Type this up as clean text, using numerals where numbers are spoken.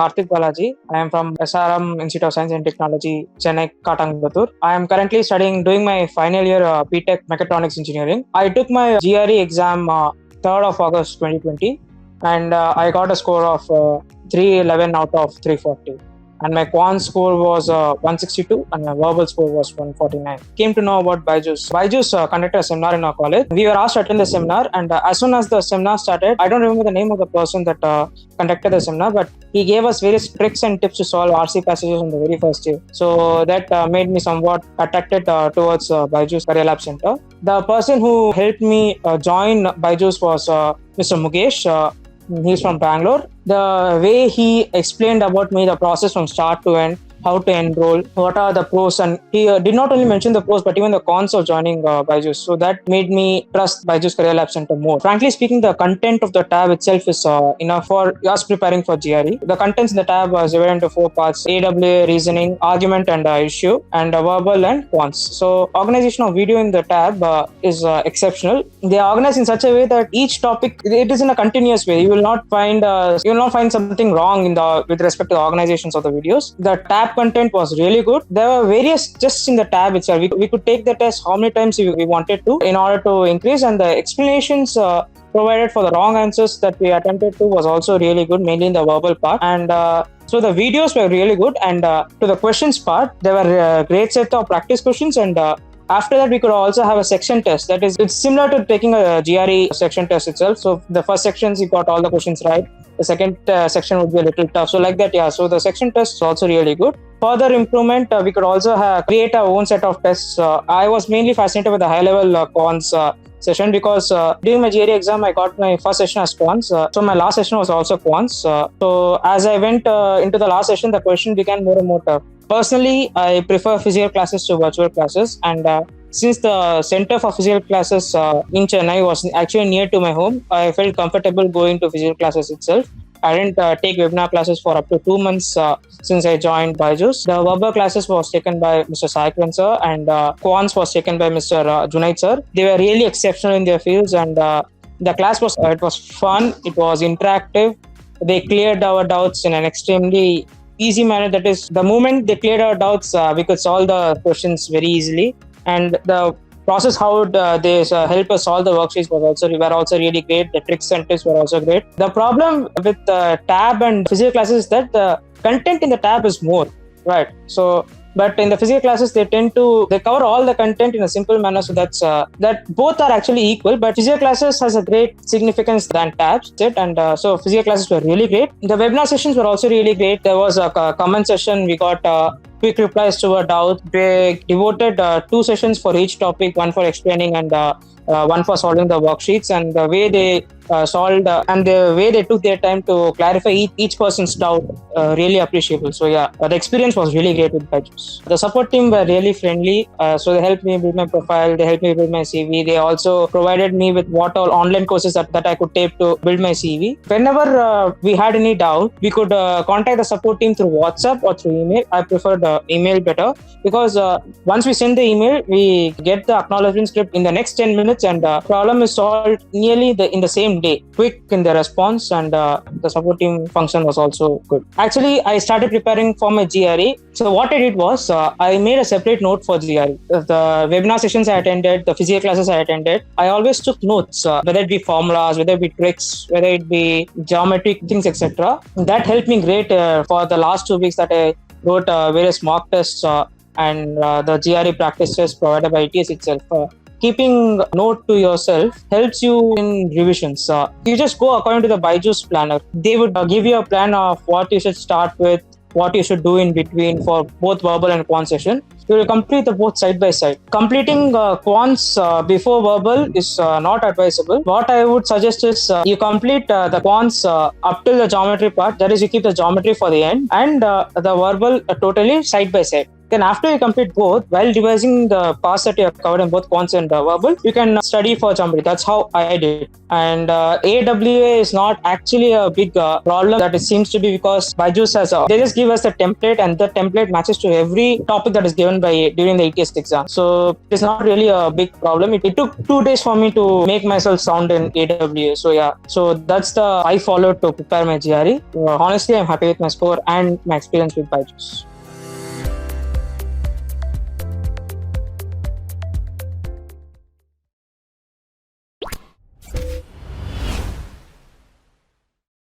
Karthik Balaji. I am from SRM Institute of Science and Technology, Chennai, Katangatur. I am currently doing my final year BTech Mechatronics Engineering. I took my GRE exam 3rd of August 2020 and I got a score of 311 out of 340. And my quant score was 162 and my verbal score was 149. Came to know about Byju's. Byju's conducted a seminar in our college. We were asked to attend the seminar, and as soon as the seminar started, I don't remember the name of the person that conducted the seminar, but he gave us various tricks and tips to solve RC passages on the very first day. So that made me somewhat attracted towards Byju's Career Lab Center. The person who helped me join Byju's was Mr. Mukesh. He's from Bangalore. The way he explained about me, the process from start to end, how to enroll, what are the pros, and he did not only mention the pros but even the cons of joining Byju's. So that made me trust Byju's Career Lab Center more. Frankly speaking, the content of the tab itself is enough for us preparing for GRE. The contents in the tab was divided into 4 parts: AWA, reasoning, argument and issue, and verbal and quants. So organization of video in the tab is exceptional. They are organized in such a way that each topic, it is in a continuous way. You will not find something wrong with respect to the organizations of the videos. The tab content was really good. There were various tests in the tab itself. We could take the test how many times we wanted to in order to increase, and the explanations provided for the wrong answers that we attempted to was also really good, mainly in the verbal part. And so the videos were really good, and to the questions part, there were a great set of practice questions, and after that, we could also have a section test. That is, it's similar to taking a GRE section test itself. So the first sections, you got all the questions right. The second section would be a little tough. So like that, yeah. So the section test is also really good. Further improvement, we could also create our own set of tests. I was mainly fascinated with the high-level quants session because during my GRE exam, I got my first session as quants. So my last session was also quants. So as I went into the last session, the question became more and more tough. Personally, I prefer physical classes to virtual classes, and since the center for physical classes in Chennai was actually near to my home, I felt comfortable going to physical classes itself. I didn't take webinar classes for up to 2 months since I joined Byju's. The verbal classes was taken by Mr. Saikran sir, and quants was taken by Mr. Junaid sir. They were really exceptional in their fields, and the class was fun. It was interactive. They cleared our doubts in an extremely easy manner. That is, the moment they cleared our doubts, we could solve the questions very easily. And the process how they help us solve the worksheets were also really great. The tricks and tips were also great. The problem with tab and physical classes is that the content in the tab is more, right? So, but in the physical classes, they cover all the content in a simple manner. So that both are actually equal. But physical classes has a great significance than tabs, and so physical classes were really great. The webinar sessions were also really great. There was a comment session. We got quick replies to our doubts. They devoted 2 sessions for each topic, one for explaining and one for solving the worksheets. And the way they solved and the way they took their time to clarify each person's doubt, really appreciable. So yeah, the experience was really great with Byju's. The support team were really friendly. So they helped me build my profile. They helped me build my CV. They also provided me with what all online courses that I could take to build my CV. Whenever we had any doubt, we could contact the support team through WhatsApp or through email. I preferred email better because once we send the email, we get the acknowledgement script in the next 10 minutes, and the problem is solved nearly in the same day, quick in the response, and the support team function was also good. Actually, I started preparing for my GRE. So what I did was I made a separate note for GRE. The webinar sessions I attended, the physical classes I attended, I always took notes, whether it be formulas, whether it be tricks, whether it be geometric things, etc. That helped me great for the last 2 weeks that I wrote various mock tests and the GRE practice tests provided by ETS itself. Keeping note to yourself helps you in revisions. You just go according to the Byju's planner. They would give you a plan of what you should start with, what you should do in between for both verbal and quant session. You will complete the both side by side. Completing quants before verbal is not advisable. What I would suggest is you complete the quants up till the geometry part. That is, you keep the geometry for the end, and the verbal totally side by side. Then after you complete both, while revising the parts that you have covered in both quants and verbal, you can study for Jambari. That's how I did. And AWA is not actually a big problem that it seems to be, because Byju's has they just give us the template, and the template matches to every topic that is given during the ATS exam. So it's not really a big problem. It took 2 days for me to make myself sound in AWA. So yeah, so that's the I followed to prepare my GRE. Honestly, I'm happy with my score and my experience with Byju's.